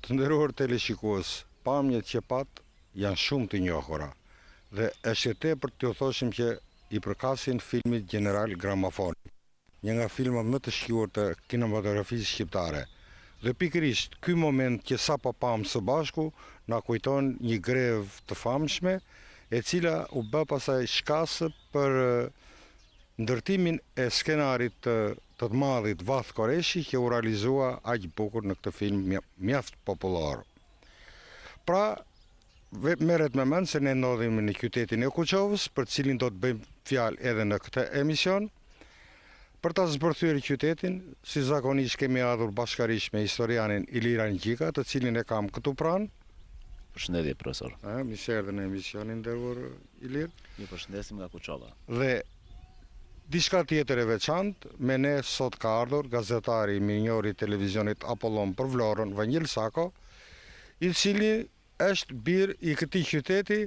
Të nderuar teleshikues, pamjet që pat janë shumë të njohura dhe është e tepër t'ju thoshim që i përkasin filmit General Gramofoni, një nga filmat më të shquar të kinematografisë shqiptare. Dhe pikërisht ky moment që sapo pam së bashku na kujton një grevë të famshme, e cila u bë pasaj shkasë për ndërtimin e skenarit të madhit Vath Koreshi që u realizua aq bukur në këtë film mjaft popullor. Pra, merret me mend se ne ndodhemi në qytetin e Kuçovës, për cilin do të bëjmë fjalë edhe në këtë emision. Për ta zbërthyer qytetin, si zakonisht kemi ardhur bashkërisht me historianin Iliran Gjika, të cilin e kam këtu pranë. Përshëndetje, profesor. Mi se erdhe në emisionin, nderuar Ilir. Ju përshëndesim nga Kuçova. Dhe diçka tjetër e veçantë, me ne sot ka ardhur gazetari i minjori televizionit Apollon për Vlorën, Vanjel Sako, i cili është bir i këtij qyteti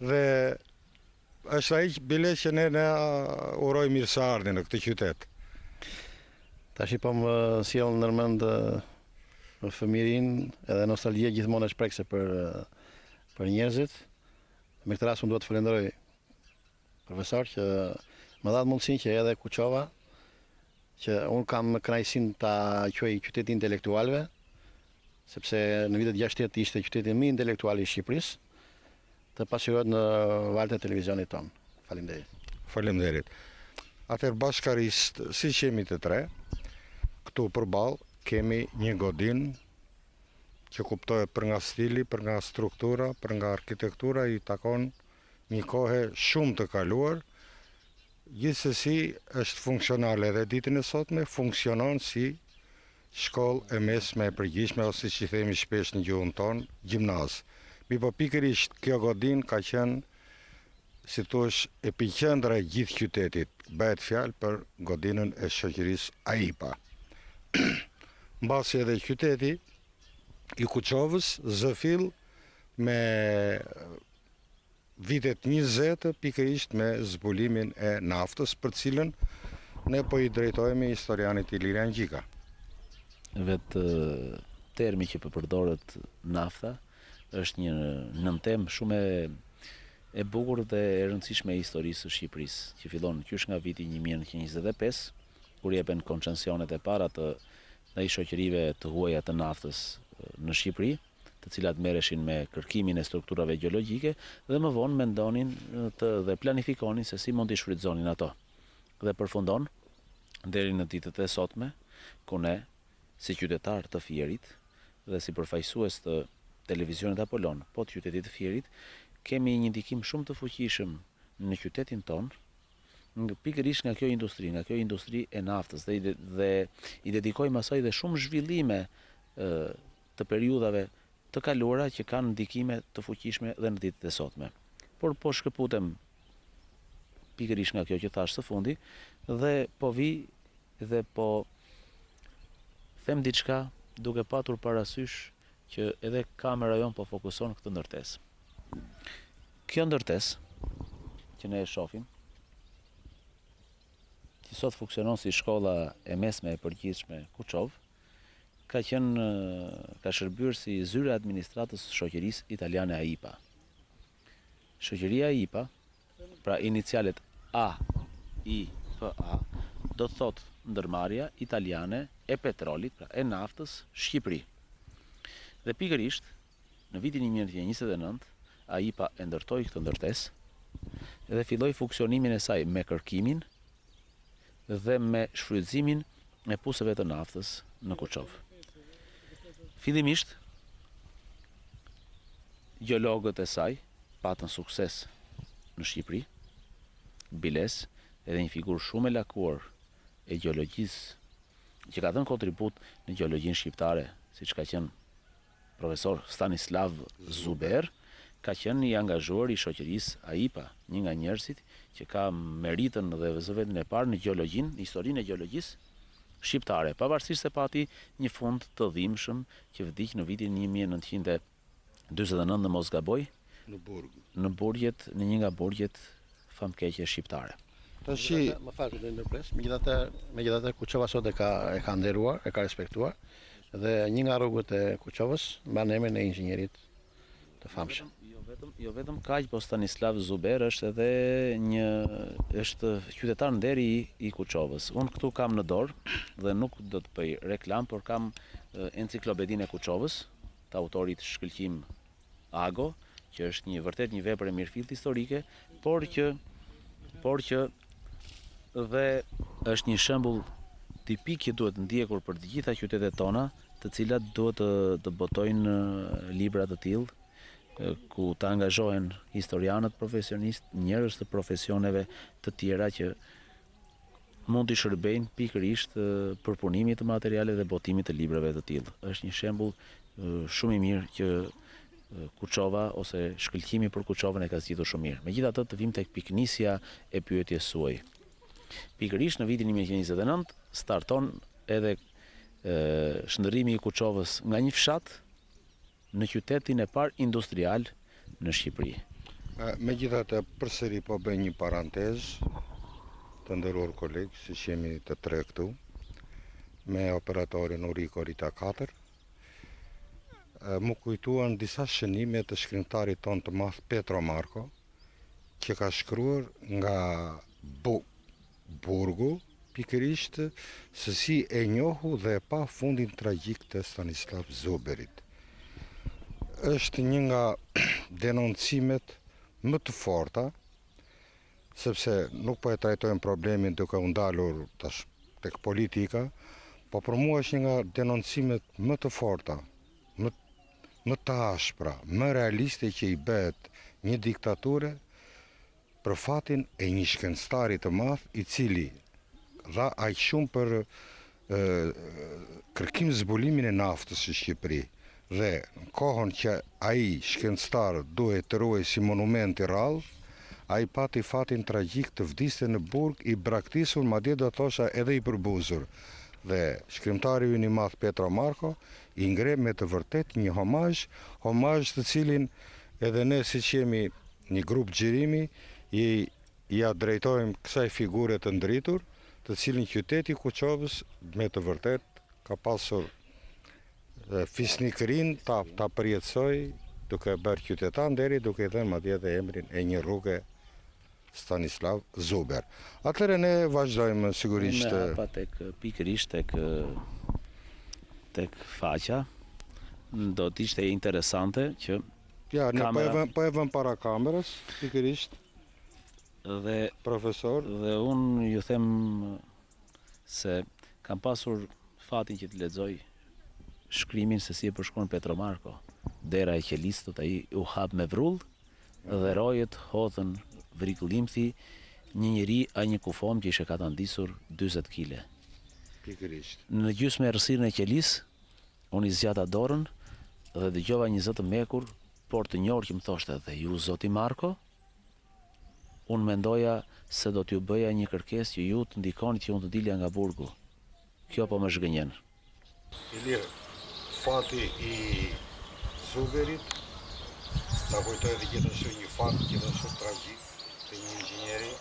dhe është ai bile që ne uroj mirëseardhje në këtë qytet. Tash po më sjell ndërmend fëmirin edhe nostalgjia gjithmonë është prekse për njerëzit. Me këtë rast unë duhet të falenderoj profesor që më dha mundësinë që edhe Kuçova, që unë kam kënaqësinë ta quaj qytet i intelektualëve, sepse në vitet 60 ishte qyteti më intelektual i Shqipërisë, të pasqyrohet në valët e televizionit tonë. Faleminderit. Faleminderit. Atëherë bashkërisht, siç jemi të tre, këtu përballë kemi një godinë që kuptohet për nga stili, për nga struktura, për nga arkitektura, i takon një kohë shumë të kaluar. Gjithsesi është funksionale edhe ditën e sotme, funksionon si shkollë e mesme e përgjithshme, ose si themi shpesh në gjuhën tonë, gjimnaz. Mi po pikërisht kjo godinë ka qenë, si thuaç, epiqendra e gjithë qytetit. Bëhet fjalë për godinën e shoqërisë AIPA. Mbasi edhe qyteti i Kuçovës zëfill me vitet 20 pikërisht me zbulimin e naftës, për cilën ne po i drejtohemi historianit Iliran Gjika. Vetë termi që përdoret nafta është një nëntem shumë e bukur dhe e rëndësishme e historisë së Shqipërisë, që fillon qysh nga viti 1925, kur jepen koncesionet e para të ndaj shoqërive të huaja të naftës në Shqipëri, të cilat merreshin me kërkimin e strukturave gjeologjike dhe më vonë mendonin dhe planifikonin se si mund t'i shfrytëzonin ato. Dhe përfundon deri në ditët e sotme, ku ne, si qytetar të Fierit dhe si përfaqësues të televizionit Apollon, po të qytetit të Fierit, kemi një ndikim shumë të fuqishëm në qytetin tonë, pikërisht nga kjo industri e naftës, dhe i dedikojmë asaj dhe shumë zhvillime të periudhave të kaluara që kanë ndikime të fuqishme dhe në ditët e sotme. Por po shkëputem pikërisht nga kjo që thash së fundi, dhe po vi dhe po them diçka duke patur parasysh që edhe kamera jon po fokuson këtë ndërtesë. Kjo ndërtesë që ne e shohim, që sot funksionon si shkolla e mesme e përgjithshme Kuçovë, ka shërbyer si zyre administratës së shoqërisë italiane AIPA. Shoqëria AIPA, pra inicialet AIPA, do të thotë ndërmarrja italiane e petrolit, pra e naftës, Shqipëri. Dhe pikërisht në vitin 1929 AIPA e ndërtoi këtë ndërtesë dhe filloi funksionimin e saj me kërkimin dhe me shfrytëzimin e puseve të naftës në Kuçovë. Fillimisht, gjeologët e saj patën sukses në Shqipëri, biles edhe një figurë shumë e lakuar e gjeologjisë, që ka dhënë kontribut në gjeologjinë shqiptare, siç ka qenë profesor Stanislav Zuber, ka qenë i angazhuar i shoqërisë AIPA, një nga njerëzit që ka meritën dhe vëzhgimin e parë në gjeologjinë, në historinë e gjeologjisë shqiptare, pavarësisht se pati një fund të dhimbshëm që vdiq në vitin 1949 në Mosgaboj, në burgjet, në një nga burgjet famkeqe shqiptare. Më fal, ndërpres, megjithatë Kuçova sot e ka nderuar, e ka respektuar Dhe një nga rrugët e Kuçovës mban emrin e inxhinierit të famshëm. Jo vetëm kaq, po Stanislav Zuber është edhe është qytetar nderi i Kuçovës. Unë këtu kam në dorë dhe nuk do të bëj reklam, por kam enciklopedinë e Kuçovës, të autorit Shkëlqim Ago, që është vërtet një vepër e mirëfillt historike, por që dhe është një shembull tipik që duhet ndjekur për të gjitha qytetet tona, të cilat duhet të botojnë libra të tillë, ku të angazhohen historianët profesionistë, njerëz të profesioneve të tjera që mund të shërbejnë pikërisht përpunimit të materiale dhe botimit të librave të tillë. Është një shembull shumë i mirë që Kuçova ose shkëlqimi për Kuçovën e ka zgjitur shumë mirë. Megjithatë, të vim tek piknisja e pyetjes suaj. Pikërisht në vitin 1929 starton edhe shndërrimi i Kuçovës nga një fshat në qytetin e parë industrial në Shqipëri. Megjithatë, përsëri po bëj një parantezë, të nderuar kolegë, siç jemi të tre këtu, me operatorin Uriko Rita 4, mu kujtuan disa shënime të shkrimtarit ton të madh Petro Marko, që ka shkruar nga burgu, pikërisht se si e njohu dhe e pa fundin tragjik të Stanislav Zuberit. Është një nga denoncimet më të forta, sepse nuk po e trajtojmë problemin duke u ndalur tash tek politika, po për mua është një nga denoncimet më të forta, më të ashpra, më realiste që i bëhet një diktature për fatin e një shkencëtari të madh i cili dha aq shumë për kërkim zbulimin e naftës në Shqipëri. Dhe në kohën që ai shkencëtar duhet të ruhej si monument i rrallë, ai pati fatin tragjik të vdiste në burg i braktisur, madje do thosha edhe i përbuzur. Dhe shkrimtari ynë i madh Petro Marko i ngre me të vërtet një homazh të cilin edhe ne siç jemi një grup xhirimi ja drejtojmë kësaj figure të ndritur, të cilin qyteti Kuçovës me të vërtet ka pasur fisnikërin ta përjetësoj duke bërë qytetar nderi, duke i dhënë madje edhe emrin e një rruge Stanislav Zuber. Atëherë ne vazhdojmë sigurisht. Me hapa pikërisht tek faqja. Do të ishte interesante që ja, ne po e vëm para kamerës, pikërisht. Dhe profesor, dhe unë ju them se kam pasur fatin që të lexoj shkrimin se si e përshkruan Petro Marko. Dera e qelistut, ai u hap me vrull dhe rojet hodhën vrikëllimthi një njeri a një kufom që ishte katandisur 40 kg. Pikërisht. Në gjysmë errësirën e qelis, unë i zgjata dorën dhe dëgjova një zot të mekur, por të njohur që më thoshte: "Dhe ju zoti Marko?" Unë mendoja se do t'ju bëja një kërkesë që ju të ndikoni që unë të dilja nga burgu. Kjo po më zhgënjen. Ilir, fati i Zuberit na kujtoi edhe gjithashtu një fat gjithashtu tragjik të një inxhinieri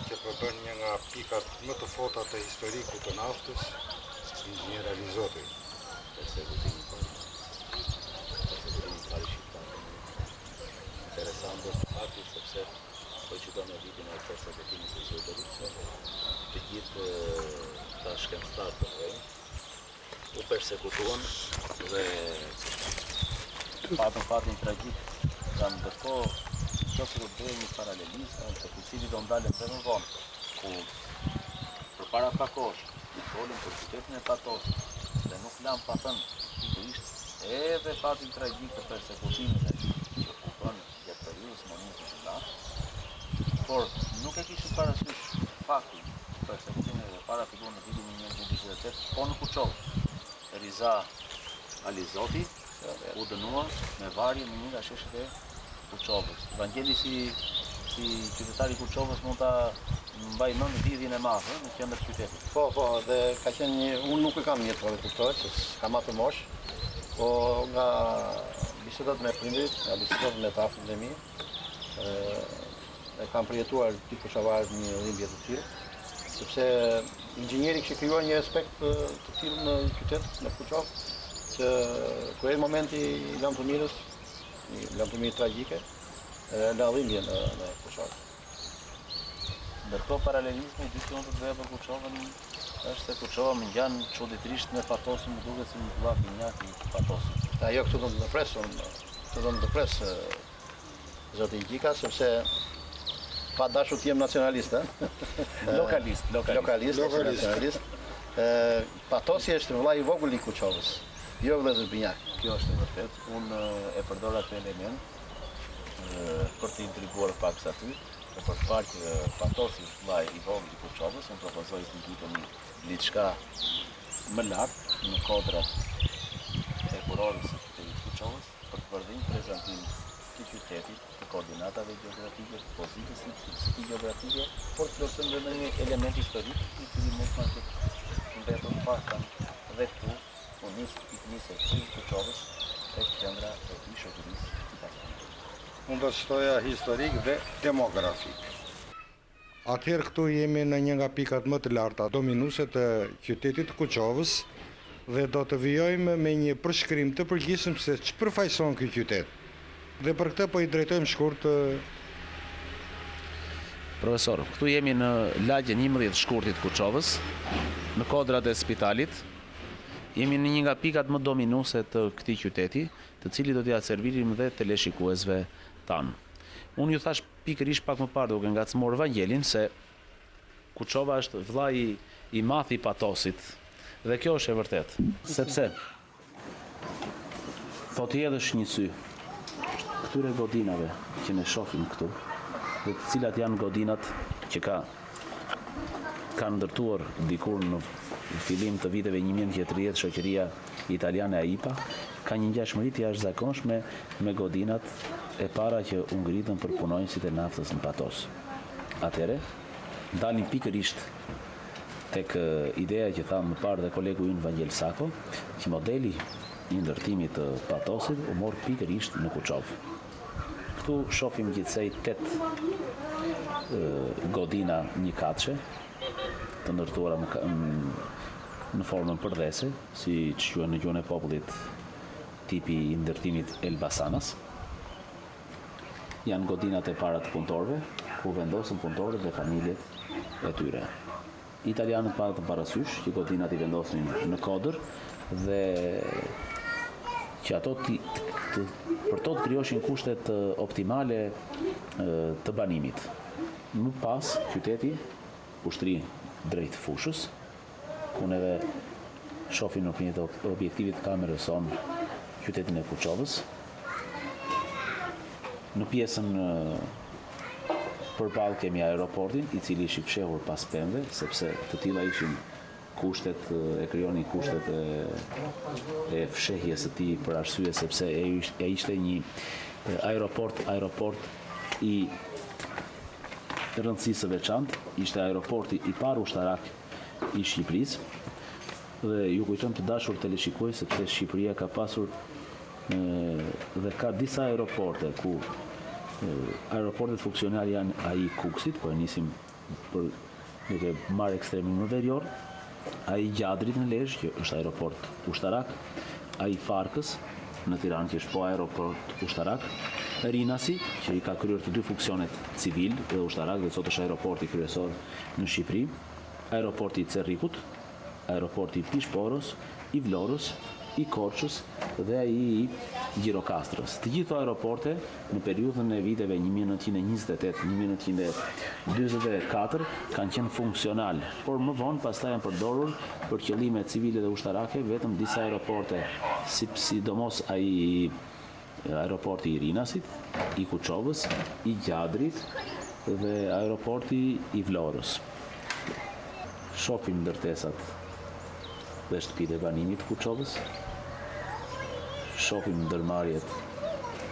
që përbën një nga pikat më të forta të historikut të naftës, inxhinier Alizoti. Interesant është fakti sepse po që do në vitin e persekutimit të Zuberit, të gjithë ta shkencëtarë të mëdhenj u persekutuan dhe patën fatin tragjik, kanë ndërkohë kjo që do të bëjë një paralelizëm të cili do ndalen dhe më vonë, ku përpara pak kohësh ne folim për qytetin e Patosit dhe nuk lam pa thënë pikërisht edhe fatin tragjik të persekutimit që u bën gjatë periudhës komunizmit të lart, por nuk e kishin parasysh faktin të persekutimit dhe parafiguron në vitin 1928, po në Kuçovë. Riza Alizoti u dënua me varje në një nga sheshet e Kuçovës. Vangeli si qytetari i Kuçovës mund ta mbaj mend lidhjen e madhe në qendër qytetit. Po, dhe ka qenë unë nuk e kam mjetuar të kuptoj, se kam atë mosh, po nga bisedat me prindrit, nga bisedat me të afërt e mi, e kam përjetuar ti kuçavarët një dhimbje të tillë, sepse inxhinieri kishte krijuar një aspekt të tillë në qytet, në Kuçov, që kur erdhi momenti i lamtumirës, një lamtumire tragjike, la dhimbje në Kuçov. Ndërkohë paralelizmi dy që unë të bëja për Kuçovën është se Kuçova më ngjan çuditërisht me patosin, më duket si një vllaf i njëjtë i patosit. Ajo këtu do të pres, zoti Gjika, sepse pa dashur të jem nacionalist, Lokalist. nacionalist. Patosi është vëllai i vogël i Kuçovës, jo vëllezër Binjak. Kjo është e vërtet. Unë e përdor atë element për të intriguar pak sa ty, e për të parë që Patosi është vllai i vogël i Kuçovës, unë propozoj të ndikemi diçka më lart në kodrat e kurorës të Kuçovës për të bërë një prezantim të qytetit, të koordinatave gjeografike, të pozitës së gjeografike, por të plotësojmë edhe një element historik i cili mund të mbetur fakta dhe këtu nisë e Kuçovës është qendra e shoqërisë italiane. Unë do të shtoja historik dhe demografik. Atëherë këtu jemi në një nga pikat më të larta dominuese të qytetit të Kuçovës dhe do të vijojmë me një përshkrim të përgjithshëm se ç'përfaqëson ky qytet. Dhe për këtë po i drejtojmë shkurt. Profesor, këtu jemi në lagjen 11 shkurtit Kuçovës, në kodrat e spitalit. Jemi në një nga pikat më dominuese të këtij qyteti, të cili do t'ia servirim dhe teleshikuesve tanë. Unë ju thash pikërisht pak më parë duke ngacmuar Vangelin se Kuçova është vllai i madh i Patosit dhe kjo është e vërtet, sepse thot i edhësh një sy këtyre godinave që ne shohim këtu, dhe të cilat janë godinat që kanë ndërtuar dikur në fillim të viteve 1930 shoqëria italiane AIPA, ka një ngjashmëri të jashtëzakonshme me godinat e para që u ngritën për punonjësit e naftës në Patos. Atëherë, dalim pikërisht tek ideja që tha më parë dhe kolegu ynë Vangel Sako, që modeli i ndërtimit të Patosit u mor pikërisht në Kuçovë. Këtu shohim gjithsej 8 godina një katëshe, të ndërtuara në formën përdhese, si që quhen në gjuhën e popullit tipi i ndërtimit Elbasanas. Janë godinat e para të punëtorëve, ku vendosën punëtorët dhe familjet e tyre. Italianët patën parasysh që godinat i vendosin në kodër dhe që ato për to të krijoshin kushtet optimale të banimit. Më pas, qyteti ushtri drejt fushës, ku neve shohim në përmjet objektivit kamerës son qytetin e Kuçovës. Në pjesën përballë kemi aeroportin, i cili ishi fshehur pas pemëve, sepse të tilla ishin kushtet, e krijonin kushtet e fshehjes së tij për arsye sepse ai ishte një aeroport i rëndësisë së veçantë, ishte aeroporti i parë ushtarak i Shqipërisë dhe ju kujtojmë të dashur teleshikues sepse Shqipëria ka pasur dhe ka disa aeroporte ku aeroportet funksionale janë ai Kuksit, po e nisim për duke marrë ekstremin më verior, ai Gjadrit në Lezhë, që është aeroport ushtarak, ai Farkës në Tiranë, që është po aeroport ushtarak, Rinasi, që i ka kryer të dy funksionet civil dhe ushtarak, dhe sot është aeroporti kryesor në Shqipëri, aeroporti i Cerrikut, aeroporti i Pishporos, i Vlorës, i Korçës dhe ai i Gjirokastrës. Të gjitha aeroporte në periudhën e viteve 1928-1944 kanë qenë funksional, por më vonë pastaj janë përdorur për qëllime civile dhe ushtarake vetëm disa aeroporte, sidomos ai aeroporti i Rinasit, i Kuçovës, i Gjadrit dhe aeroporti i Vlorës. Shohim ndërtesat dhe shtëpitë e banimit të Kuçovës, shohim ndërmarrjet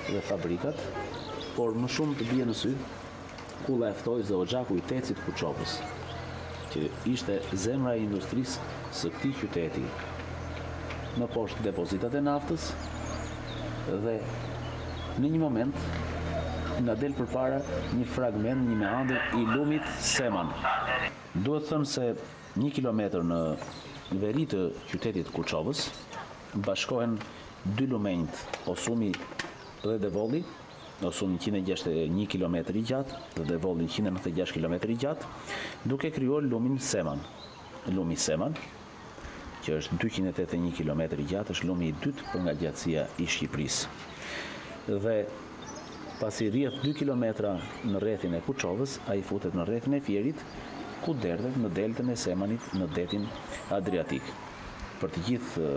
dhe fabrikat, por më shumë të bie në sy kulla e ftojës dhe Oxhaku i Tecit Kuçovës, që ishte zemra e industrisë së këtij qyteti. Më poshtë depozitat e naftës dhe në një moment nga del përpara një fragment, një meandër i lumit Seman. Duhet thënë se 1 kilometër në veri të qytetit Kuçovës bashkohen dy lumenjt, Osumi dhe Devolli, Osumi 161 km i gjatë dhe Devolli 196 km i gjatë, duke krijuar lumin Seman. Lumi Seman, që është 281 km i gjatë, është lumi i dytë për nga gjatësia i Shqipërisë. Dhe pasi rrjedh 2 kilometra në rrethin e Kuçovës, ai futet në rrethin e Fierit, ku derdhet në deltën e Semanit në detin Adriatik. Për të gjithë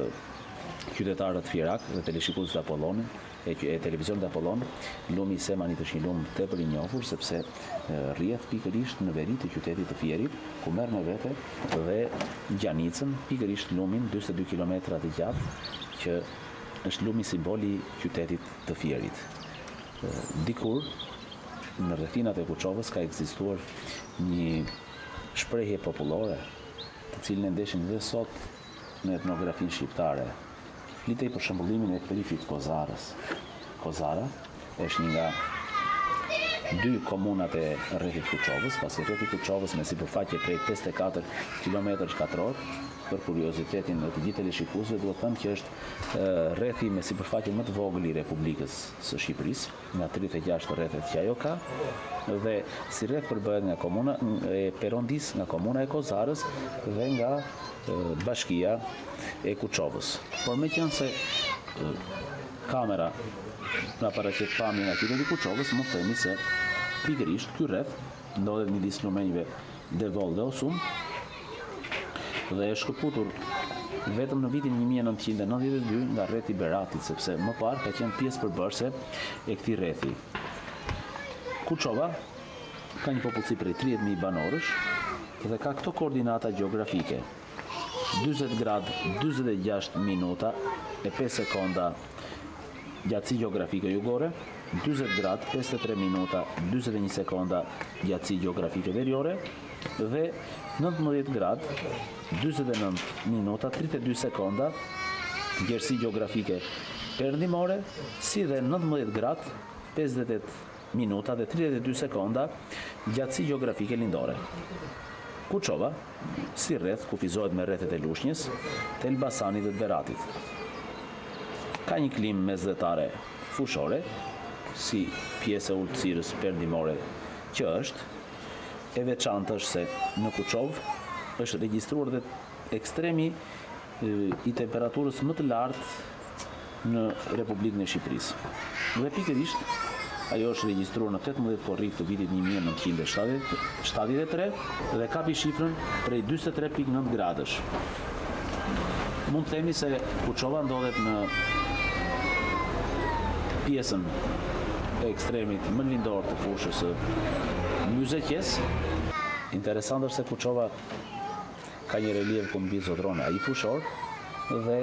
qytetarët fierak dhe teleshikuesët e televizionit Apollon, lumi i Semanit është një lum tepër i njohur sepse rrjedh pikërisht në veri të qytetit të Fierit, ku merr me vete dhe gjanicën, pikërisht lumin 42 km i gjatë, që është lumi simboli i qytetit të Fierit. Dikur në rrethinat e Kuçovës ka ekzistuar një shprehje popullore, të cilën e ndeshin dhe sot në etnografinë shqiptare. Flitej për shëmbullimin e Krifit Kozarës. Kozara është një nga dy komunat e rrethit Kuçovës, pasi rrethi Kuçovës me sipërfaqe prej 54 km², për kuriozitetin e të gjithë teleshikuesve, duhet thënë që është rrethi me sipërfaqe më të vogël i Republikës së Shqipërisë, nga 36 rrethet që ajo ka, dhe si rreth përbëhet nga komuna e Perondis, nga komuna e Kozarës dhe nga bashkia e Kuçovës. Por meqense kamera na paraqet pamjen nga qyteti i Kuçovës, më themi se pikërisht ky rreth ndodhet midis lumenjve Devoll dhe Osum dhe është shkëputur vetëm në vitin 1992 nga rrethi Beratit, sepse më parë ka qenë pjesë përbërëse e këtij rrethi. Kuçova ka një popullsi prej 30.000 banorësh dhe ka këto koordinata gjeografike: 40 gradë 46 minuta e 5 sekonda gjatësi gjeografike jugore, 40 gradë 53 minuta 41 sekonda gjatësi gjeografike veriore dhe 19 gradë 49 minuta 32 sekonda gjerësi gjeografike perëndimore, si dhe 19 gradë 58 minuta dhe 32 sekonda gjatësi gjeografike lindore. Kuçova, si rreth, kufizohet me rrethet e Lushnjës, të Elbasanit dhe të Beratit. Ka një klimë mesdhetare fushore, si pjesë e ulësirës perëndimore që është, e veçantë është se në Kuçovë është regjistruar dhe ekstremi i temperaturës më të lartë në Republikën e Shqipërisë. Dhe pikërisht ajo është regjistruar në 18 korrik të vitit 1973 dhe kapi shifrën prej 43.9 gradësh. Mund të themi se Kuçova ndodhet në pjesën e ekstremit më lindor të fushës së Myzeqes. Interesant është se Kuçova ka një relief ku mbi zotron ai fushor dhe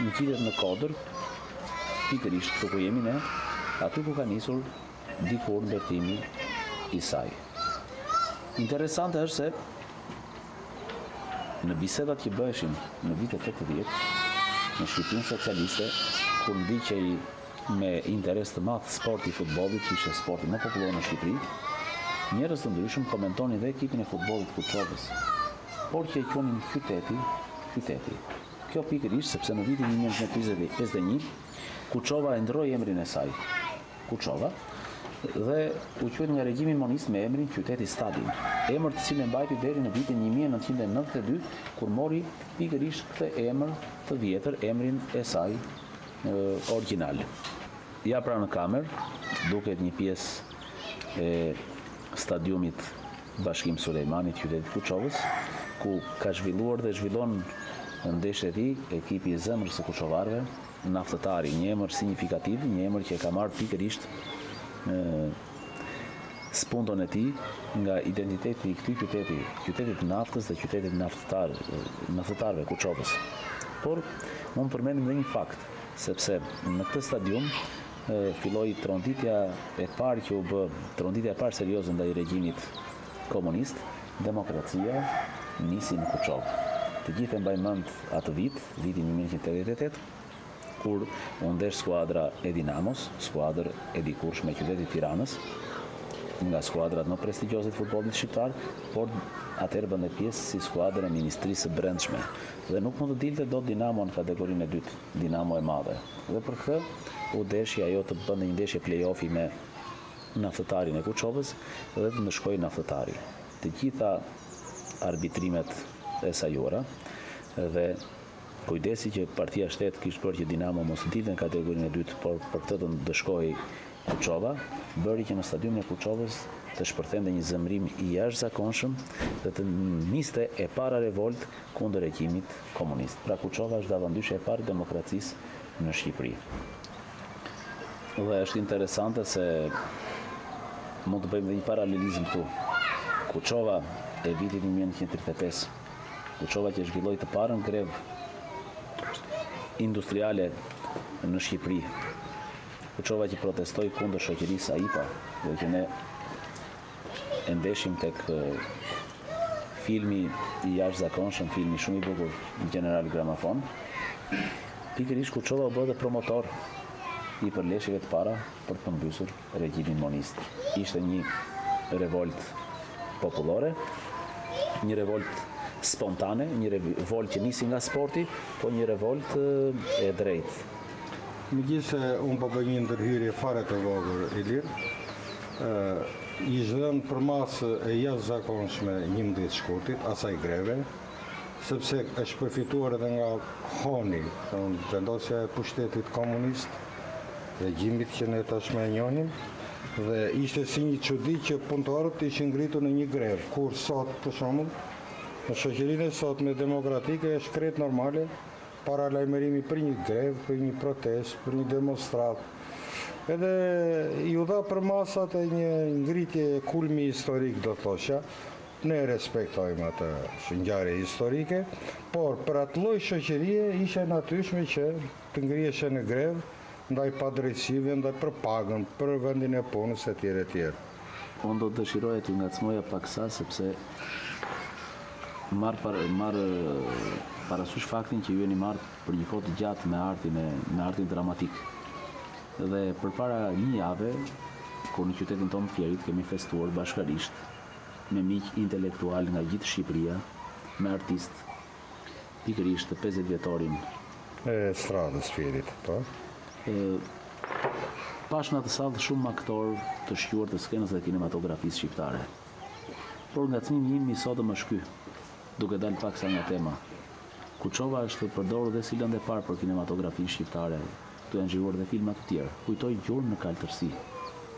ngjitet në Kodër, pikërisht këtu ku jemi ne, aty ku ka nisur dikur ndërtimi i saj. Interesante është se në bisedat që bëheshin në vitet 80 në Shqipërinë socialiste, kur ndiqej me interes të madh sporti i futbollit, që ishte sporti më popullor në Shqipëri, njerëz të ndryshëm komentonin dhe ekipin e futbollit të Kuçovës, por që e quanin qyteti. Kjo pikërisht sepse në vitin 1951 Kuçova e ndroi emrin e saj, Kuçova, dhe u quajt nga regjimi monist me emrin qyteti Stadin, emër të cilën e mbajti deri në vitin 1992, kur mori pikërisht këtë emër të vjetër, emrin e saj origjinal. Ja pra në kamer duket një pjesë e stadiumit Bashkim Sulejmanit, qytetit Kuçovës, ku ka zhvilluar dhe zhvillon ndeshjet e tij ekipi i zemrës së kuçovarëve, Naftëtari, një emër signifikativ, një emër që ka marrë pikërisht spundon e tij nga identiteti i këtij qyteti, qytetit të naftës dhe qytetit naftëtarëve Kuçovës. Por mund të përmendim edhe një fakt, sepse në këtë stadium filloi tronditja e parë që u bë, tronditja e parë serioze ndaj regjimit komunist, demokracia nisi në Kuçovë. Të gjithë e mbajnë mend atë vit, vitin 1988, kur u ndesh skuadra e Dinamos, skuadër e dikurshme e qytetit Tiranës, nga skuadrat më prestigjioze të futbollit shqiptar, por atëherë bënte pjesë si skuadër e Ministrisë së Brendshme dhe nuk mund të dilte dot Dinamo në kategorinë e dytë, Dinamo e madhe. Dhe për këtë u deshi ajo të bënte një ndeshje play-offi me Naftëtarin e Kuçovës dhe të ndëshkojë Naftëtari. Të gjitha arbitrimet e sajuara dhe kujdesi që Partia Shtetë kishte bërë që Dinamo mos dilte në kategorinë e dytë, por për këtë të ndëshkojë Kuçova, bëri që në stadiumin e Kuçovës të shpërthente një zemrim i jashtëzakonshëm dhe të niste e para revolt kundër regjimit komunist. Pra Kuçova është davandyshja e parë e demokracisë në Shqipëri. Dhe është interesante se mund të bëjmë dhe një paralelizëm këtu. Kuçova e vitit 1935, Kuçova që zhvilloi të parën grevë industriale në Shqipëri, Kuçova që protestoi kundër shoqërisë AIPA, dhe që ne e ndeshim tek filmi i jashtëzakonshëm, filmi shumë i bukur, General Gramafon. Pikërisht Kuçova u bë dhe promotor i përleshjeve të para për të përmbysur regjimin monist. Ishte një revolt popullore, një revolt spontane, një revolt që nisi nga sporti, po një revolt e drejtë. Megjithëse unë po bëj një ndërhyrje fare të vogël, Ilir, i zhvën për masë e jashtëzakonshme 11 shkurtit, asaj greve, sepse është përfituar edhe nga honi, vendosja e pushtetit komunist, regjimit që ne tashmë e njohim, dhe ishte si një çudi që punëtorët ishin ngritur në një grevë, kur sot, për shembull, në shoqërinë e sotme demokratike është krejt normale paralajmërimi për një grevë, për një protestë, për një demonstrat. Edhe ju dha për masat e një ngritje kulmi historik, do thosha. Ne respektojmë atë ngjarje historike, por për atë lloj shoqërie ishte natyrshme që të ngriheshe në grevë ndaj padrejtësive, ndaj për pagën, për vendin e punës etj. etj. Unë do të dëshiroja të ngacmoja paksa sepse marr parasysh faktin që ju jeni marrë për një kohë të gjatë me artin dramatik. Dhe përpara një jave, kur në qytetin tonë Fierit kemi festuar bashkarisht me miq intelektual nga gjithë Shqipëria, me artist, pikërisht të 50 vjetorin e stradës Fierit, po. Pash në atë sallë shumë aktor të shquar të skenës dhe kinematografisë shqiptare. Por ngacmimi im i sotëm është ky, duke dalë paksa nga tema. Kuçova është përdorur dhe si lëndë e parë për kinematografinë shqiptare, tu janë zhvilluar dhe filma të tjerë. Kujtoj Gjurmë në kaltërsi,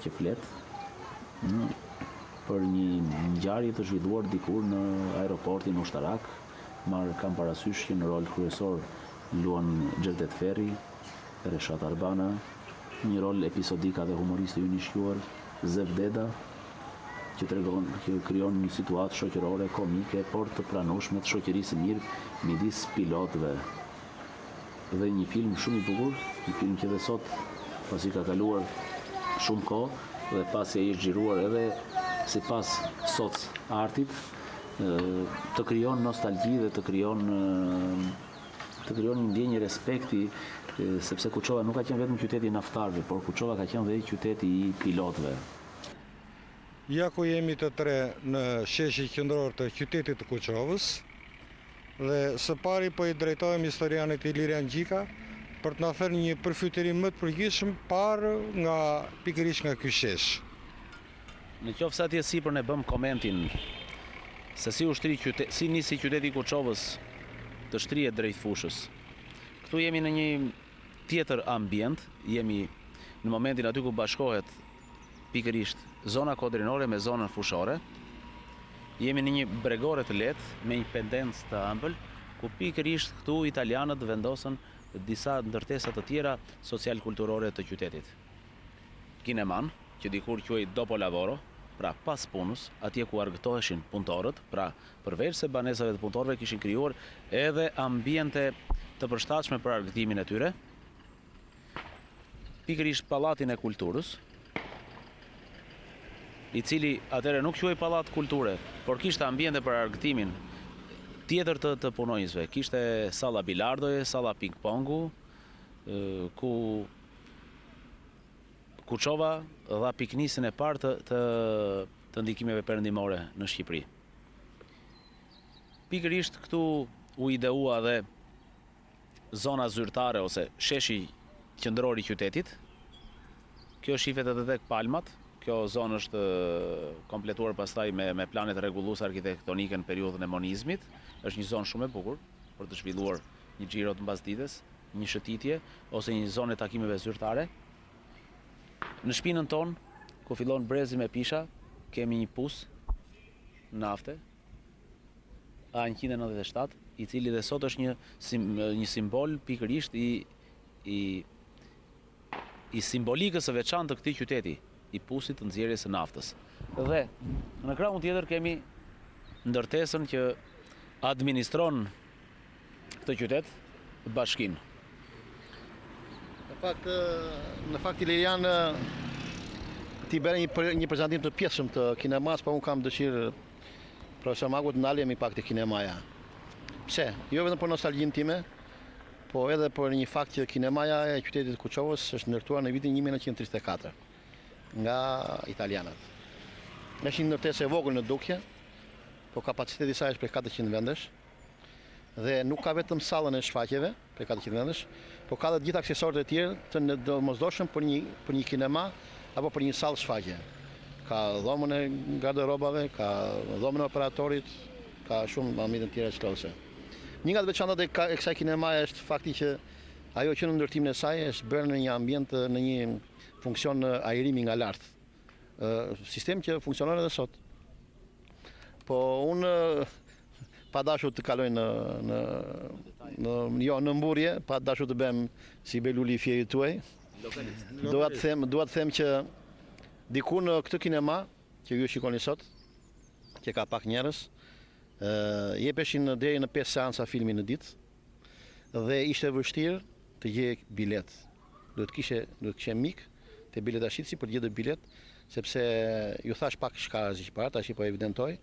që flet për një ngjarje të zhvilluar dikur në aeroportin ushtarak, kam parasysh që në rol kryesor luan Xherdet Ferri, Reshat Arbana, një rol episodik dhe humorist i nishquar Zev Deda, që krijon një situatë shoqërore komike, por të pranueshme të shoqërisë mirë midis pilotëve. Dhe një film shumë i bukur, një film që dhe sot, pasi ka kaluar shumë kohë dhe pasi ai është xhiruar edhe sipas soc artit, të krijon nostalgji dhe të krijon një ndjenjë respekti, sepse Kuçova nuk ka qenë vetëm qyteti i naftarëve, por Kuçova ka qenë dhe qyteti i pilotëve. Ja ku jemi të tre në sheshin qendror të qytetit të Kuçovës dhe së pari po i drejtohem historianit Ilirian Gjika për të na thënë një përfytyrim më të përgjithshëm parë nga pikërisht nga ky shesh. Në qoftë se atje sipër ne bëm komentin se si nisi qyteti i Kuçovës të shtrihet drejt fushës. Këtu jemi në një tjetër ambient, jemi në momentin aty ku bashkohet pikërisht zona kodrinore me zonën fushore. Jemi në një bregore të lehtë me një pendencë të ëmbël, ku pikërisht këtu italianët vendosën disa ndërtesa të tjera social-kulturore të qytetit. Kineman, që dikur quhej dopo lavoro, pra pas punës, atje ku argëtoheshin punëtorët, pra përveç se banesave të punëtorëve kishin krijuar edhe ambiente të përshtatshme për argëtimin e tyre. Pikërisht pallatin e kulturës, i cili atëherë nuk quhej pallat kulture, por kishte ambiente për argëtimin tjetër të punonjësve. Kishte salla bilardoje, salla ping-pongu, ku Kuçova dha piknisën e parë të ndikimeve perëndimore në Shqipëri. Pikërisht këtu u ideua dhe zona zyrtare ose sheshi qendror i qytetit. Kjo shifet edhe tek palmat. Kjo zonë është kompletuar pastaj me planet rregulluese arkitektonike në periudhën e monizmit. Është një zonë shumë e bukur për të zhvilluar një xhiro të mbasdites, një shëtitje ose një zonë e takimeve zyrtare. Në shpinën tonë, ku fillon brezi me pisha, kemi një pus nafte A197, i cili dhe sot është një simbol pikërisht i simbolikës së veçantë të këtij qyteti, i pusit të nxjerrjes së naftës. Dhe në krahun tjetër kemi ndërtesën që administron këtë qytet, bashkinë. Në fakt Ilirian ti bëre një prezantim të pjesëm të kinemas, po unë kam dëshirë profesor Magu të ndalemi pak te kinemaja. Pse? Jo vetëm për nostalgjinë time, po edhe për një fakt që kinemaja e qytetit Kuçovës është ndërtuar në vitin 1934 nga italianët. Është një ndërtesë e vogël në dukje, po kapaciteti i saj është për 400 vendesh. Dhe nuk ka vetëm sallën e shfaqjeve për 400 vendesh, po ka dhe gjithë aksesorët e tjerë të domosdoshëm për një kinema apo për një sallë shfaqje. Ka dhomën e garderobave, ka dhomën e operatorit, ka shumë ambiente të tjera shkëlqyese. Një nga të veçantat e kësaj kinemaje është fakti që ajo që në ndërtimin e saj është bërë në një ambient, në një funksion ajrimi nga lart. Sistem që funksionon edhe sot. Po unë pa dashur të kaloj në mburje, pa dashur të bëhem si Beluli fjerit tuaj. Dua të them që diku në këtë kinema që ju shikoni sot, që ka pak njerëz, jepeshin deri në 5 seansa filmi në ditë dhe ishte vështirë të gjej bilet. Duhet kishe mik te biletashitësi për të gjetur bilet, sepse ju thash pak shkarazi që para, tash po evidentoj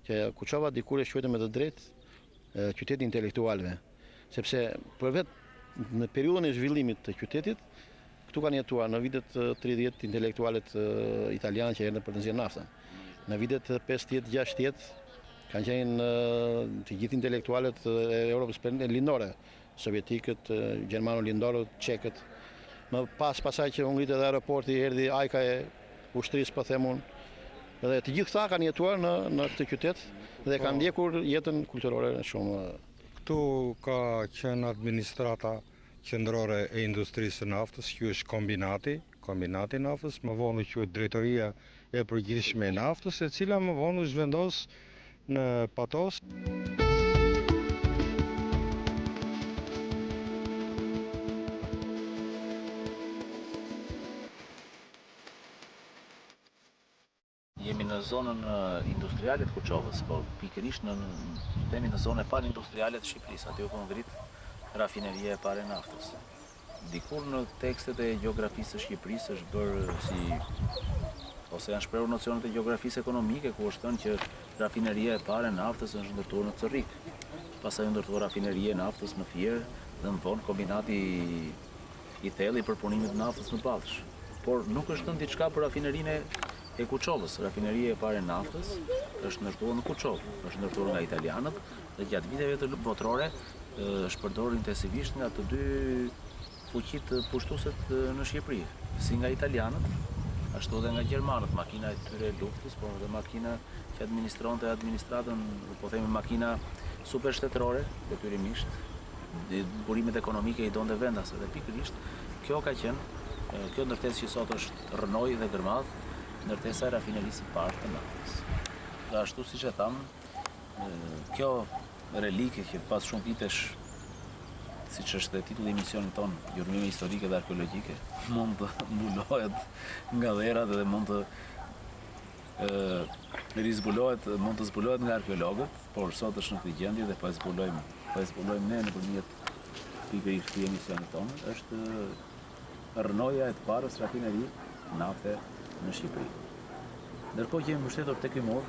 që Kuçova dikur e quajtur me të drejtë qyteti intelektualëve, sepse përveç në periudhën e zhvillimit të qytetit, këtu kanë jetuar në vitet 30 intelektualet italianë që erdhën për të nxjerrë naftën. Në vitet 50-60 kanë qenë të gjithë intelektualet e Europës lindore, sovjetikët, gjermano-lindorët, çekët. Më pasaj që u ngrit edhe aeroporti, erdhi ajka e ushtrisë, po them unë. Dhe të gjithë këta kanë jetuar në këtë qytet dhe kanë ndjekur jetën kulturore shumë. Këtu ka qenë administrata qendrore e industrisë së naftës, që është kombinati naftës, më vonë quhet drejtoria e përgjithshme e naftës, e cila më vonë u zhvendos në Patos. Jemi në zonën industriale të Kuçovës, po pikërisht në zonën e parë industriale të Shqipërisë, aty ku ngrit rafineria e parë e naftës. Dikur në tekstet e gjeografisë së Shqipërisë është bërë ose janë shprehur nocionet e gjeografisë ekonomike, ku është thënë që rafineria e parë e naftës është ndërtuar në Corrik. Pastaj u ndërtua rafineria e naftës në Fier dhe më vonë kombinati i thellë i përpunimit të naftës në Pallësh. Por nuk është thënë diçka për rafinerinë e Kuçovës. Rafineria e parë e naftës është ndërtuar në Kuçovë, është ndërtuar nga italianët dhe gjatë viteve të luftës botërore është përdorur intensivisht nga të dy fuqitë pushtuese në Shqipëri, si nga italianët, ashtu edhe nga gjermanët, makina e tyre e luftës, por edhe makina që administronte administratën, po themi makina supershtetërore, detyrimisht, burimet ekonomike i donte vendas, dhe pikërisht kjo ka qenë, kjo ndërtesë që sot është rënoj dhe gërmadh, ndërtesa e rafinerisë së parë të naftës. Dhe ashtu siç e tham, kjo relike që pas shumë vitesh, siç është titulli i misionit ton, Jurmime historike dhe arkeologjike, mund të mbulohet nga dherat dhe mund të zbulohet nga arkeologët, por sot është në këtë gjendje dhe po e zbulojmë ne nëpërmjet pikërisht këtij emisionit ton, është rënoja e të parës rafineri nafte në Shqipëri. Ndërkohë që jemi mbështetur tek ky mur,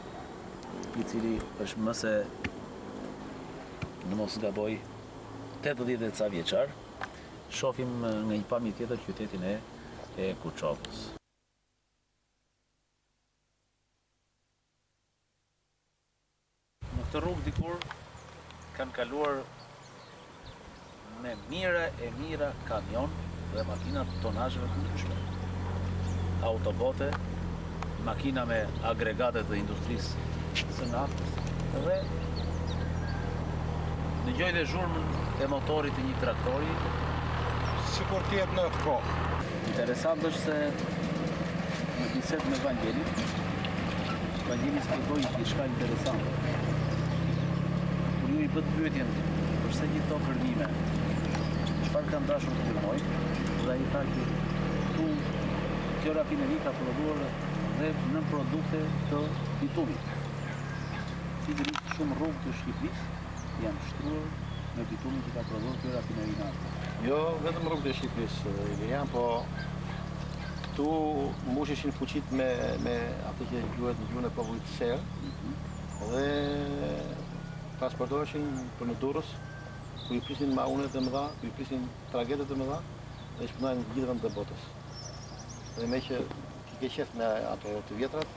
i cili është më se në mos gaboj 80 e ca vjeçar, shohim nga një pamje tjetër qytetin e Kuçovës. këtë rrugë dikur kanë kaluar me mira kamion dhe makina të tonazheve të ndryshme. Autobote, makina me agregate të industrisë së naftës dhe dëgjoj dhe zhurmën e motorit të një traktori. Sikur të jetë në atë kohë. Interesant është se në bisedë me Vangelin, Vangeli shpjegoi diçka interesante. Kur ju i bët pyetjen përse gjithë këto kërnime, çfarë kanë dashur të kërkojnë, dhe ai tha që kjo rafineri ka prodhuar dhe në produkte të bitumit. Sigurisht shumë rrugë të Shqipërisë janë shtruar me bitumin që ka prodhuar kjo rafineri nafte. Jo vetëm rrugët e Shqipërisë, Ilirian, po tu mbusheshin fuqit me atë që quhet në gjuhën e popullit ser, dhe transportoheshin për në Durrës, ku i prisnin maunet e mëdha, ku i prisnin tragetet e mëdha, dhe i shpënojnë në gjithë vend të botës. Dhe me që ti ke qef me ato të vjetrat,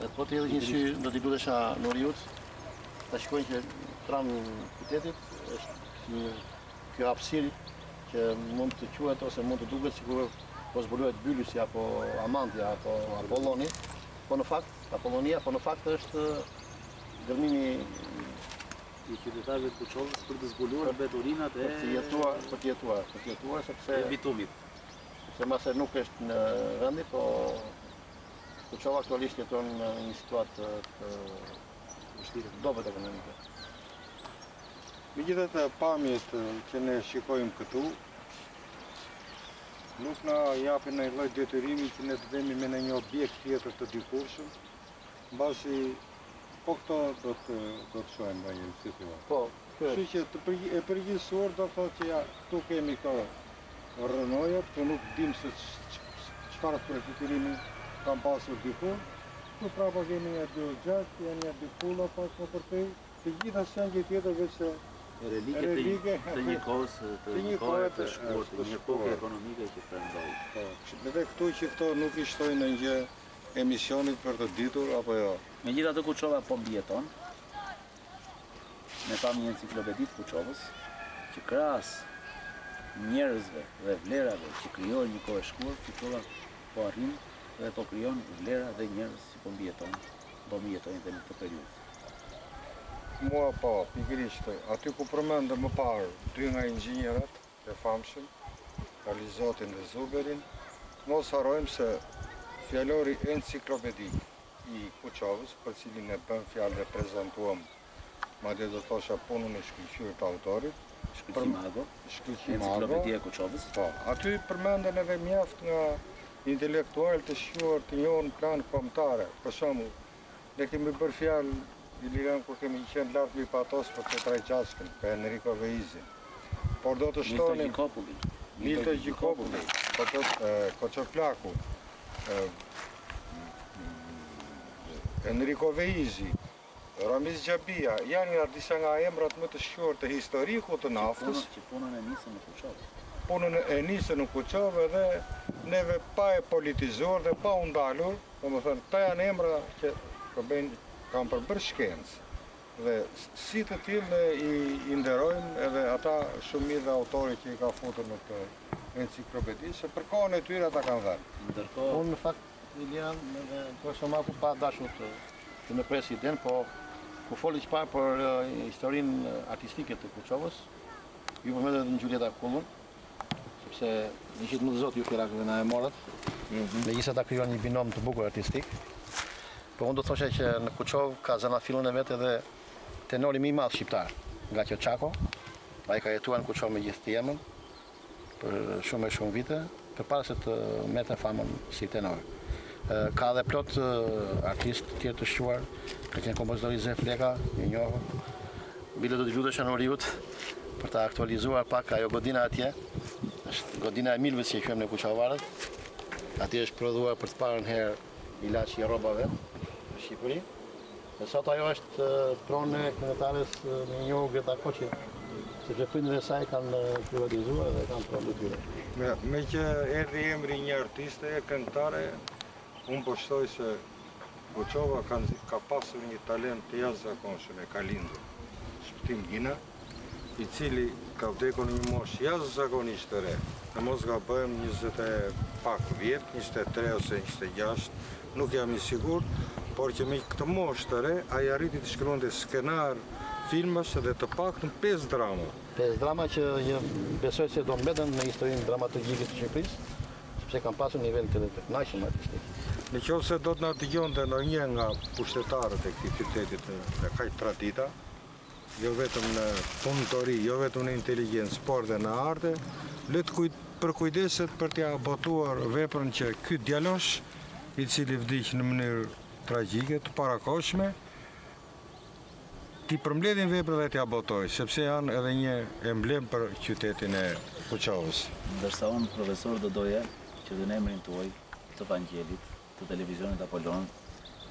dhe po të edhe një sy do t'i lutesha Noriut, ta shkojnë që pranë qytetit është një kjo hapësirë që mund të quhet ose mund të duket sikur po zbulohet Bylysi apo Amantja apo Apolloni, po në fakt Apollonia, po në fakt është gërmimi i qytetarëve të Kuçovës për të zbuluar mbeturinat e për të jetuar sepse bitumit. Sepse mase nuk është në vendi, po Kuçova aktualisht jeton në një situatë të vështirë, dobët ekonomike. Megjithatë pamjet që ne shikojmë këtu nuk na japin në lloj detyrimi që ne të vemi me në një objekt tjetër të dikurshëm, mbasi po këto do të shohim nga një si thua. Po, kështu që e përgjithësuar do thotë që ja, këtu kemi këto rrënojat, po nuk dim se çfarë përfitimi kanë pasur diku. Këtu prapa kemi një dy gjak, janë një dy pulla pas më përtej, të gjitha janë gjë tjetër veç relike të një kohës të shkuar, të një epoke ekonomike që perëndoi. Edhe këtu që këto nuk i shtojnë në gjë emisionit për të ditur apo jo. Megjithatë Kuçova po mbijeton. Ne pam një enciklopedi të Kuçovës që krahas njerëzve dhe vlerave që krijohen një kohë e shkuar, Kuçova po arrin dhe po krijon vlera dhe njerëz që po mbijetojnë dhe në këtë periudhë. Mua po, pikërisht, aty ku përmendëm më parë dy nga inxhinierët e famshëm, Alizotin dhe Zuberin, mos harrojmë se fjalori enciklopedik i Kuçovës, për cilin e bën fjalë dhe prezantuam, madje do thosha punën e shkëlqyer të autorit, Shkëlqimago, enciklopedia e Kuçovës. Po, aty përmenden edhe mjaft nga intelektual të shquar të njohur në plan kombëtar. Për shembull, ne kemi bërë fjalë Ilirian kur kemi qenë lartë mbi patos për Petra Gjaskën, për Enrico Veizin. Por do të shtonim Milton Gjikopulli, Koçoplaku, Enrico Veizi, Ramiz Xhabia, janë disa nga emrat më të shquar të historikut të naftës. Që punën e nisën në Kuçovë. Punën e nisën në Kuçovë dhe neve pa e politizuar dhe pa u ndalur, domethënë këta janë emra që kanë përbërë shkencë dhe si të tillë i nderojmë edhe ata shumit dhe autorit që i ka futur në këtë enciklopedi, se për kohën e tyre ata kanë dhënë. Ndërkohë, unë në fakt Ilian, për shumaku pa dashur të në president, po ku foli çfarë për historinë artistike të Kuçovës, ju përmendet në Gjulieta Kullun, sepse në gjithë më të zotë ju Firakëve na e morët, megjithatë krijuan një binom të bukur artistik. Po unë do thosha që në Kuçovë ka zanafillën e vetë edhe tenori më i madh shqiptar, nga Qeçako. Ai ka jetuar në Kuçovë me gjithë të jemën për shumë e shumë vite, përpara se të merrte famën si tenor. Ka edhe plot artistë të tjerë të shquar, ka qenë kompozitori Zef Leka, një njohur. Bile do t'i lutesh Noriut për ta aktualizuar pak ajo godina atje. Është godina e Milvës që e quajmë ne Kuçovarët. Atje është prodhuar për të parën herë ilaçi i rrobave në Shqipëri. Dhe sot ajo është pronë e këngëtares me një njohur Greta Koçi, sepse prindërit e saj kanë privatizuar dhe kanë pronë të tyre. Me që erdhi emri një artiste e këngëtare, unë po shtoj se Kuçova ka pasur një talent të jashtëzakonshëm, e ka lindur Shpëtim Gina, i cili ka vdekur në një moshë jashtëzakonisht të re. Në mos gabojmë 20 e pak vjet, 23 ose 26, nuk jam i sigurt, por që me këtë moshë të re, ai arriti të shkruante skenar, filmash dhe të paktën 5 drama. 5 drama që besoj se do mbeten në historinë dramaturgjike të Shqipërisë, sepse kanë pasur nivel të kënaqshëm artistik. Nëse do të na dëgjonte ndonjë nga pushtetarët e këtij qytetit të kaq tradita, jo vetëm në punëtori, jo vetëm në inteligjencë, por dhe në arte, le të përkujdeset për t'ia botuar veprën që ky djalosh, i cili vdiq në mënyrë tragjike, të parakohshme, t'i përmbledhin veprën dhe t'ia botoj, sepse janë edhe një emblem për qytetin e Kuçovës. Ndërsa unë profesor do doja që dhe në emrin tuaj të Vangelit, të televizionit Apollon,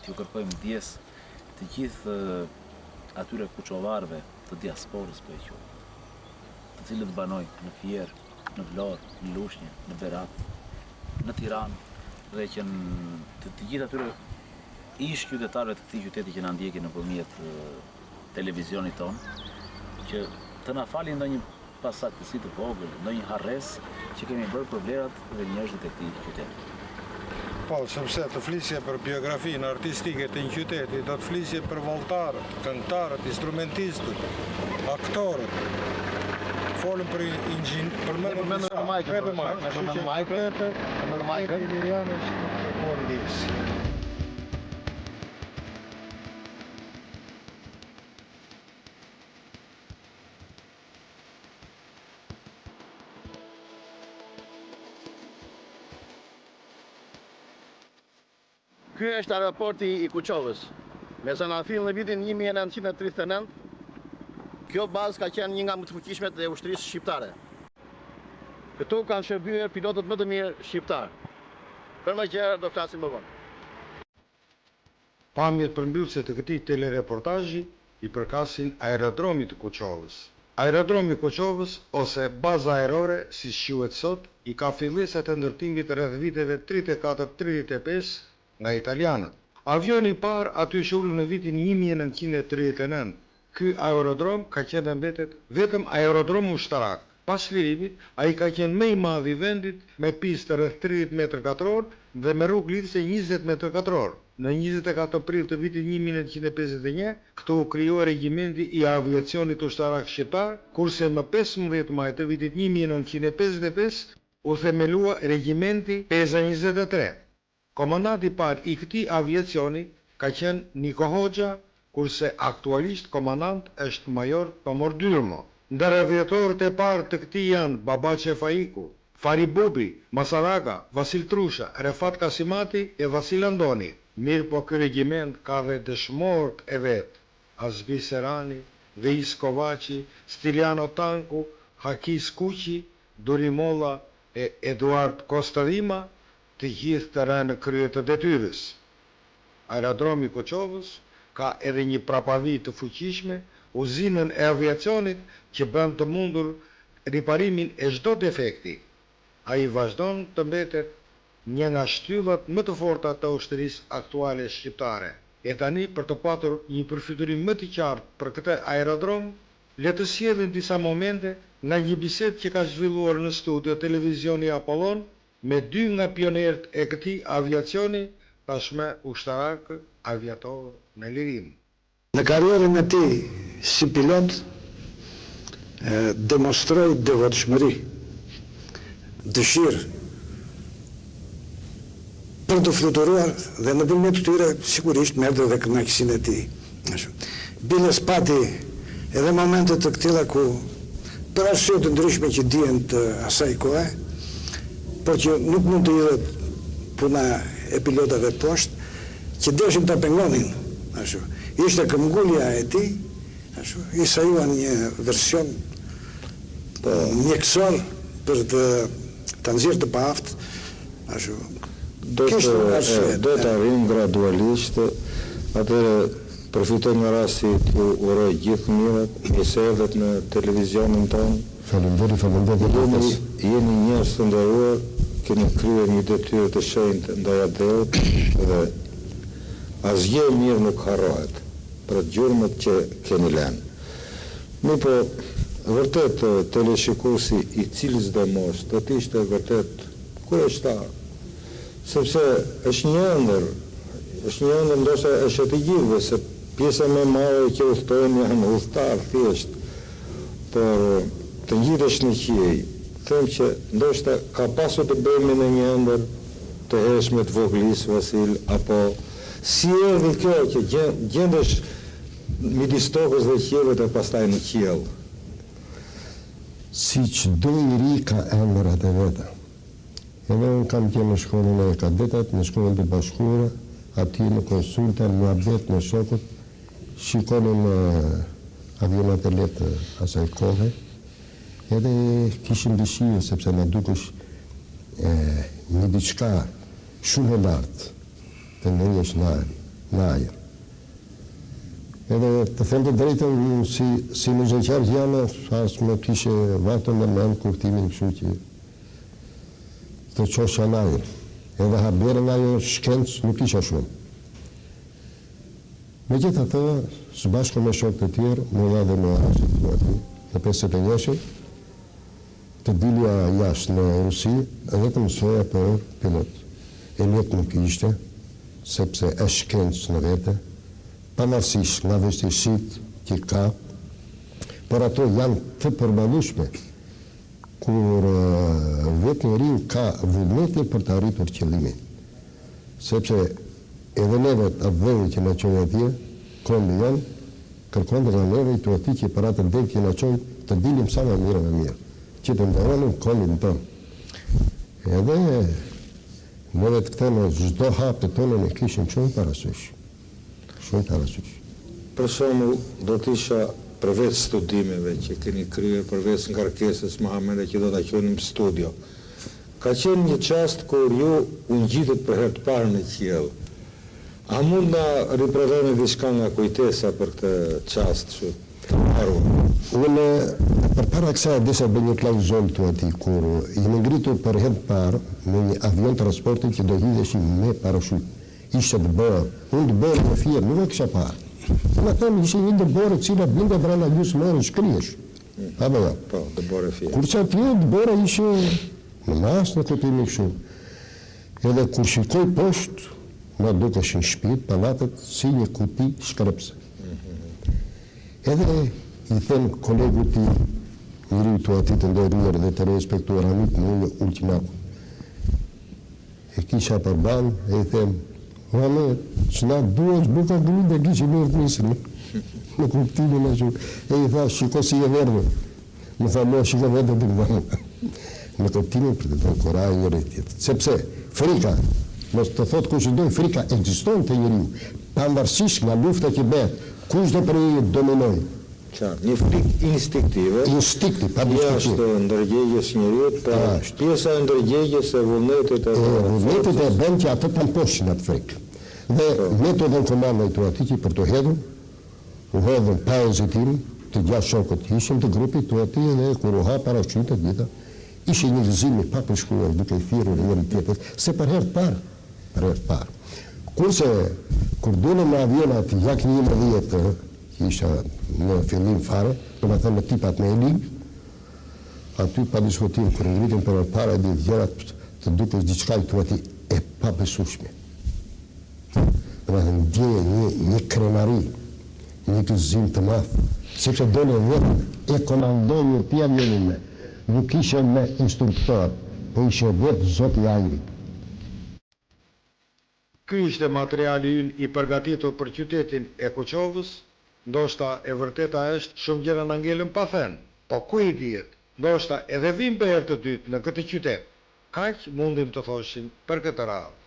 t'ju kërkojmë ndjes të gjithë atyre kuçovarëve të diasporës po e quajmë, të cilët banojnë në Fier, në Vlorë, në Lushnjë, në Berat, në Tiranë, dhe që të gjithë atyre ish qytetarëve të këtij qyteti që na ndjekin nëpërmjet televizionit tonë, që të na falin ndonjë pasaktësi të vogël, ndonjë harres që kemi bërë për vlerat dhe njerëzit e këtij qyteti. Po, sepse të flisje për biografinë artistike të një qyteti, do të flisje për valltarët, këngëtarët, instrumentistët, aktorët. Folëm për Ky është aeroporti i Kuçovës. Me zanafill në vitin 1939, kjo bazë ka qenë një nga më të fuqishmet e ushtrisë shqiptare. Këtu kanë shërbyer pilotët më të mirë shqiptarë. Për më gjëra do flasim më vonë. Pamjet përmbyllëse të këtij telereportazhi i përkasin aerodromit të Kuçovës. Aerodromi i Kuçovës, ose baza aerore, si quhet sot, i ka fillesat e ndërtimit rreth viteve 34-35 nga italianët. Avioni i parë aty shullu në vitin 1939. Ky aerodrom ka qenë mbetet vetëm aerodrom ushtarak. Pas lirimit, ai ka qenë më i madh i vendit, me pistë rreth 30 m2 dhe me rrugë lidhëse 20 m2. Në 24 prill të vitit 1951, këtu u krijua regjimenti i aviacionit ushtarak shqiptar, kurse më 15 maj të vitit 1955 u themelua regjimenti Peza 23. Komandanti i parë i këtij aviacioni ka qenë Niko Hoxha, kurse aktualisht komandant është major Tomor Dyrmo. Ndër aviatorët e parë të këtij janë Babaçe Faiku, Fari Bubi, Masaraga, Vasil Trusha, Refat Kasimati e Vasil Andoni. Mirë po ky regjiment ka dhe dëshmorët e vet, Azbi Serani, Veis Kovaçi, Stiliano Tanku, Hakis Kuqi, Duri Molla e Eduard Kostadima, të gjithë të rënë në krye të detyrës. Aerodromi i Kuçovës ka edhe një prapavi të fuqishme, uzinën e aviacionit që bën të mundur riparimin e çdo defekti. Ai vazhdon të mbetet një nga shtyllat më të forta të ushtrisë aktuale shqiptare. E tani, për të patur një përfiturim më të qartë për këtë aerodrom, le të sjellim disa momente nga një bisedë që ka zhvilluar në studio televizioni Apollon me dy nga pionerët e këtij aviacioni, tashmë ushtarak aviator në lirim. Në karrierën e tij si pilot demonstroi devotshmëri, dëshirë për të fluturuar dhe nëpërmjet këtyre sigurisht merrte edhe kënaqësinë e tij. Biles pati edhe momente të këtilla ku për arsye të ndryshme që dihen të asaj kohe, por që nuk mund të lidhet puna e pilotave poshtë, që deshin ta pengonin. Ishte këmbgulja e tij, i sajuan një version mjekësor për të nxjerrë të paaft. Do të arrijmë gradualisht, atëherë përfitoj nga rasti t'ju uroj gjithë mirat, nëse erdhet në televizionin tonë. Faleminderit. Jeni njerëz të nderuar, keni kryer një detyrë të shenjtë ndaj atëut dhe asgjë e mirë nuk harrohet për gjurmët që keni lënë. Po, vërtet, teleshikuesi i cili çdo mosh do të ishte vërtet kurioztar, sepse është një ëndër ndoshta është e të gjithëve, se pjesa më e madhe që udhtojnë janë udhëtar thjesht, por të ngjitesh në qiej, them që ndoshta ka pasur të bëjmë në një ëndër të hershme të voglis Vasil, apo si erdhi kjo që gjendesh midis tokës dhe qiellit e pastaj në qiell? Si çdo njeri ka ëndrat e veta. Edhe unë kam qenë në shkollën e kadetat, në shkollën e bashkuara, aty në konsulta, në abet, në shokët, shikonin avionat e letë asaj kohë, edhe kishim dëshirë, sepse na dukesh një diçka shumë e lartë të ngrihesh në ajër. Edhe të them të drejtën, si muzikar jam, as më kishe vatën në mend kuptimin kështu që të qosha në ajër. Edhe haberën ajo shkencë nuk isha shumë. Megjithatë, së bashku me shokë të tjerë, më dha dhe më aty, në 51-shit, të dilja jashtë në Rusi, edhe të mësoja për pilot. E letë nuk ishte, sepse është shkencë në vete, pavarësisht nga vështirësitë që ka, por ato janë të përballueshme kur vetë njeriu ka vullneti për të arritur qëllimin. Sepse edhe neve të vëllë që në qojnë atje, kombi janë, kërkon dhe nga neve i të ati që për atë dhe që në qojnë të dilim sa më mirë, që të ndoronim kombin tonë. Edhe neve të këtëme çdo hap të tonë në kishim shumë parasysh. Për shembull, do të isha përveç studimeve që keni kryer, përveç ngarkesës Muhamede që do ta qonim studio. Ka qenë një çast kur ju u ngjitët për herë të parë në qiell. A mund na riprodhoni diçka nga kujtesa për këtë çast kështu? Unë përpara kësaj disa bëj një klauzul të ati kur jemi ngritur për herë të parë në një avion transporti që do hidheshim me parashut. Ishte të bërë, unë të bërë në firë, nuk e kësha parë. Në thëmë, ishte një të bërë cila blinde brana gjusë mërë shkryesh. Apo ja? Po, të bërë firë. Kur që atë të bërë ishe në masë në këtimi këshu. Edhe kur shikoj poshtë, në dukeshin shpit, palatët, si një kuti shkrepse. Edhe i thëmë kolegu ti, njëri të ati të ndërruar dhe të respektuar amit në një ultimatum. E kisha për banë, e i thëmë, Vale, që na duesh buka gëllin dhe gjë që mërë të nisën, në kuptimin e shumë. E i tha, shiko si e verdhe. Më tha, mo, shiko verdhe dhe këdhanë. Në kuptimin për të të koraj njëri tjetë. Sepse, frika, mos të thotë kush doj, frika ekziston të njeriu. Pavarësisht nga lufta që bëhet, kush do për i dominoj. Qartë, një frikë instinktive. Instinkti, pa diskutim. Jashtë ndërgjegjes njeriut, pjesa e ndërgjegjes e vullnetit e vullnetit e bën që atë të mposhin atë frikë. Dhe metodën komanda i të ati që për të hedhën, u hedhën pa hezitim, të gjashtë shokët ishim të grupit të ati dhe kur u ha parashytët gjitha, ishe një gëzimi pa përshkuar duke i thirrur njëri tjetër, se për herë të parë. Kurse, kur dulem në avionat jak 11, isha në fillim fare, do më thënë me tipat me e ligë, aty pa diskutim, kërë ngritin për para dhe gjërat të duke diçka i të ati e pa besueshme. Do më thënë dje një kremari, një gëzim të madh, sepse dole vetëm e komandoi urti avionin me, nuk ishe me instruktor, po ishe vetë zoti i ajrit. Ky ishte materiali ynë i përgatitur për qytetin e Kuçovës. Ndoshta e vërteta është shumë gjëra na ngelën pa thënë, po ku i dihet, ndoshta edhe vim për herë të dytë në këtë qytet. Kaq mundim të thoshim për këtë radhë.